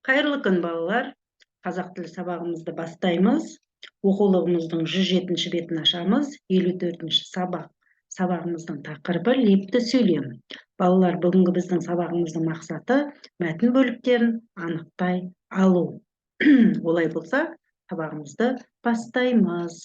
Қайырлы күн, балалар. Қазақ тілі сабағымызды бастаймыз. Оқулығымыздың 107-ші бетін ашамыз. 54-ші сабақ. Сабағымыздың тақырыбы лепті сөйлем. Балалар, бүгінгі біздің сабағымыздың мақсаты мәтін бөліктерін анықтай алу. Олай болса, сабағымызды бастаймыз.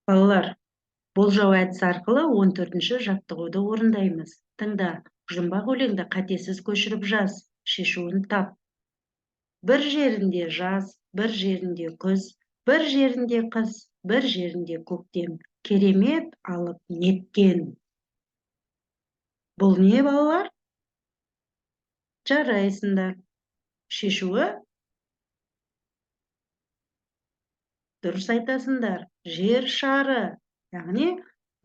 Балалар, болжау әдісі арқылы 14-ші жаттығуды орындаймыз. Тыңда, жұмбақ өлеңді қатесіз көшіріп жаз, шешуін тап. Бір жерінде жаз, бір жерінде күз, бір жерінде қыс, бір жерінде көктем. Керемет алып неткен. Бұл не, балалар? Жарайсыңдар. Шешуі? Дұрыс айтасыңдар. Жер шары. Яғни,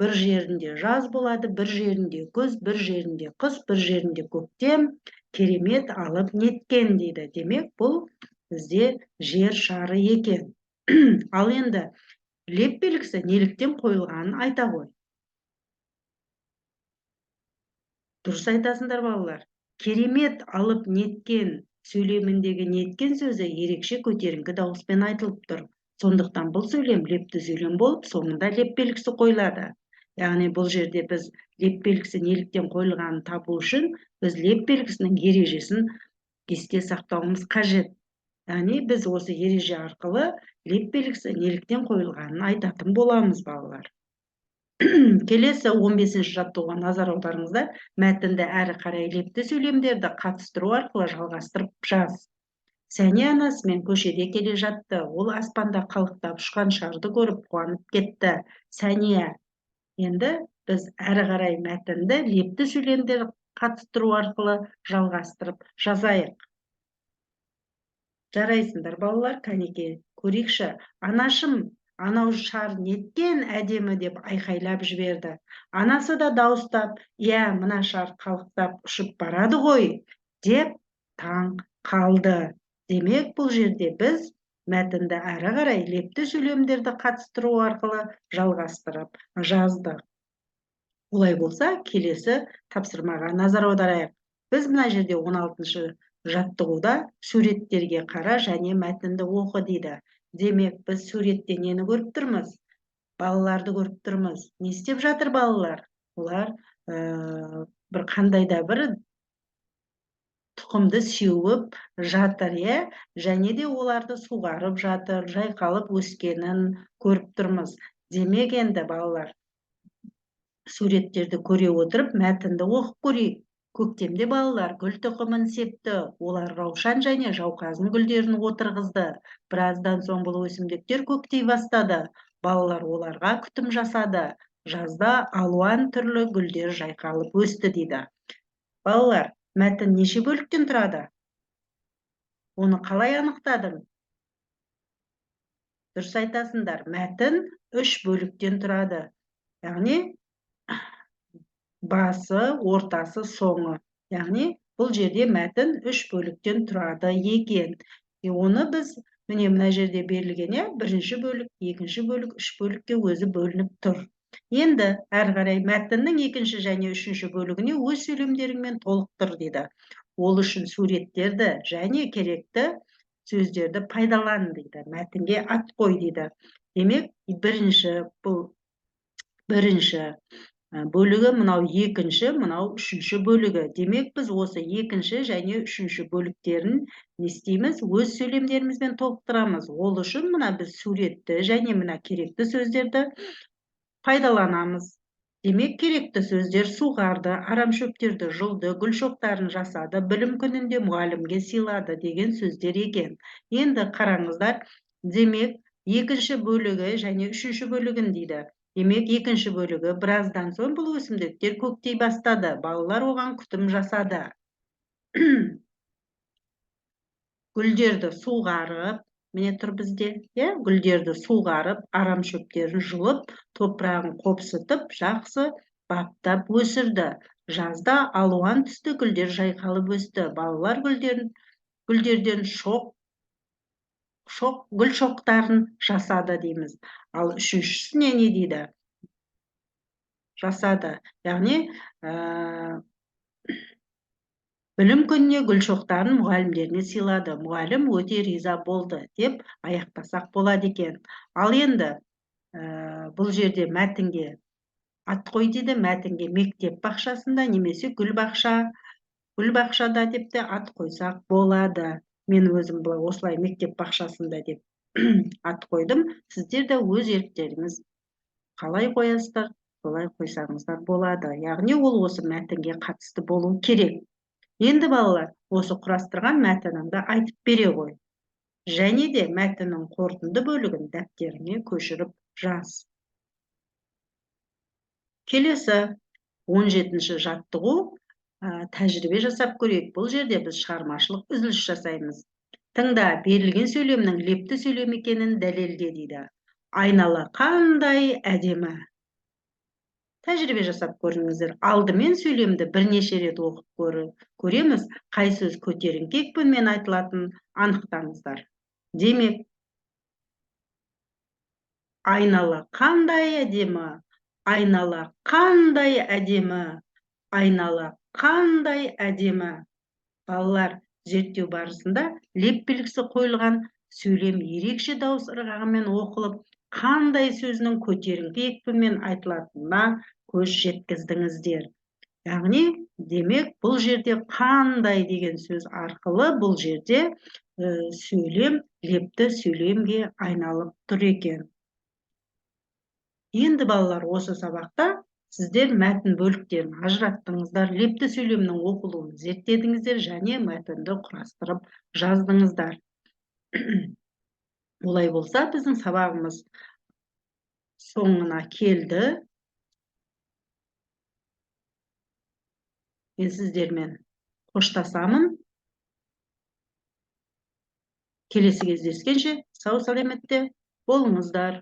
бір жерінде жаз болады, бір жерінде күз, бір жерінде қыс, бір жерінде көктем. Керемет алып неткен дейді. Демек, бұл бізде жер шары екен. Ал енді леп белгісі неліктен қойылғанын айта ғой. Дұрыс айтасыңдар, балалар. Керемет алып неткен сөйлеміндегі неткен сөзі ерекше көтеріңкі дауыспен айтылып тұр. Сондықтан бұл сөйлем лепті сөйлем болып, соңында леп белгісі қойылады. Яғни бұл жерде біз леп белгісі неліктен қойылғанын табу үшін, біз леп белгісінің ережесін есте сақтауымыз қажет. Яғни біз осы ереже арқылы леп белгісі неліктен қойылғанын айтатын боламыз, балалар. Келесі 15-ші жаттығуға назар аударыңыздар. Мәтінді әрі қарай лепті сөйлемдерді қатыстыру арқылы жалғастырып жаз. Сәния анасымен көшеде келе жатты. Ол аспанда қалықтап ұшқан шарды көріп қуанып кетті. Сәния. Енді біз әрі қарай мәтінді лепті сөйлемдерді қатыстыру арқылы жалғастырып жазайық. Жарайсыңдар, балалар, кәнеке, көрейікші. Анашым, анау шар неткен әдемі деп айқайлап жіберді. Анасы да дауыстап, иә, мына шар қалықтап ұшып барады ғой, деп таң қалды. Демек, бұл жерде біз мәтінді әрі қарай лепті сөйлемдерді қатыстыру арқылы жалғастырып жаздық. Олай болса, келесі тапсырмаға назар аударайық. Біз мына жерде 16-шы жаттығуда суреттерге қара және мәтінді оқы дейді. Демек, біз суретте нені көріп тұрмыз? Балаларды көріп тұрмыз. Не істеп жатыр балалар? Олар бір қандайда бір тұқымды сеуіп жатыр, және де оларды суғарып жатыр, жайқалып өскенін көріп тұрмыз. Демек, енді балалар, суреттерді көре отырып, мәтінді оқып көрейік. Көктемде балалар гүл тұқымын септі, олар раушан және жауқазын гүлдерін отырғызды. Біраздан соң бұл өсімдіктер көктей бастады. Балалар оларға күтім жасады. Жазда алуан түрлі гүлдер жайқалып өсті дейді. Балалар, мәтін неше бөліктен тұрады? Оны қалай анықтадың? Дұрыс айтасыңдар, мәтін 3 бөліктен тұрады. Яғни, басы, ортасы, соңы. Яғни, бұл жерде мәтін 3 бөліктен тұрады екен. Оны біз, мына жерде берілген, бірінші бөлік, екінші бөлік, 3 бөлікке өзі бөлініп тұр. Енді, әрі қарай мәтіннің екінші және үшінші бөлігіне өз сөйлемдеріңмен толықтыр дейді. Ол үшін суреттерді және керекті сөздерді пайдалан дейді. Мәтінге ат қой дейді. Демек, бірінші бөлігі, мынау екінші, мынау үшінші бөлігі. Демек, біз осы екінші және үшінші бөліктерін не істейміз? Өз сөйлемдерімізбен толықтырамыз. Ол үшін мына біз суретті және мына керекті сөздерді пайдаланамыз. Демек, керекті сөздер суғарды, арамшөптерді жұлды, гүл шоқтарын жасады, білім күнінде мұғалімге сыйлады деген сөздер екен. Енді қараңыздар, демек, екінші бөлігі және үшінші бөлігін дейді. Демек, екінші бөлігі біраздан соң бұл өсімдіктер көктей бастады. Балалар оған күтім жасады. Гүлдерді суғарып, міне тұр бізде, гүлдерді суғарып, арамшөптерін жұлып, топырағын қопсытып, жақсы баптап өсірді. Жазда алуан түсті гүлдер жайқалып өсті. Балалар гүлдерін гүлдерден гүл шоқтарын жасады дейміз. Ал үшіншісіне не дейді? Жасады. Яғни, білім күніне гүл шоқтарын мұғалімдеріне сыйлады. Мұғалім өте риза болды деп аяқтасақ болады екен. Ал енді бұл жерде мәтінге ат қой дейді. Мәтінге мектеп бақшасында немесе гүл бақшада деп те ат қойсақ болады. Мен өзім осылай мектеп бақшасында деп ат қойдым. Сіздер де өз еріктеріңіз қалай қоясыздар, солай қойсаңыздар болады. Яғни ол осы мәтінге қатысты болу керек. Енді балалар, осы құрастырған мәтініңді айтып бере ғой. Және де мәтіннің қорытынды бөлігін дәптеріңе көшіріп жаз. Келесі 17-ші жаттығу тәжірибе жасап көрейік. Бұл жерде біз шығармашылық үзіліс жасаймыз. Тыңда, берілген сөйлемнің лепті сөйлем екенін дәлелде дейді. Айнала қандай әдемі. Тәжірибе жасап көріңіздер. Алдымен сөйлемді бірнеше рет оқып көреміз. Қай сөз көтеріңкі екпінмен айтылатын анықтаңыздар. Демек, айнала қандай әдемі, айнала қандай әдемі, айнала қандай әдемі. Балалар, зерттеу барысында леп белгісі қойылған сөйлем ерекше дауыс ырғағымен оқылып, қандай сөзінің көтеріңкі екпінмен айтылатынына көз жеткіздіңіздер. Яғни, демек, бұл жерде қандай деген сөз арқылы бұл жерде сөйлем лепті сөйлемге айналып тұр екен. Енді балалар, осы сабақта сіздер мәтін бөліктерін ажыраттыңыздар, лепті сөйлемнің оқылуын зерттедіңіздер және мәтінді құрастырып жаздыңыздар. Олай болса, біздің сабағымыз соңына келді. Мен сіздермен қоштасамын. Келесі кездескенше сау саламатта болыңыздар.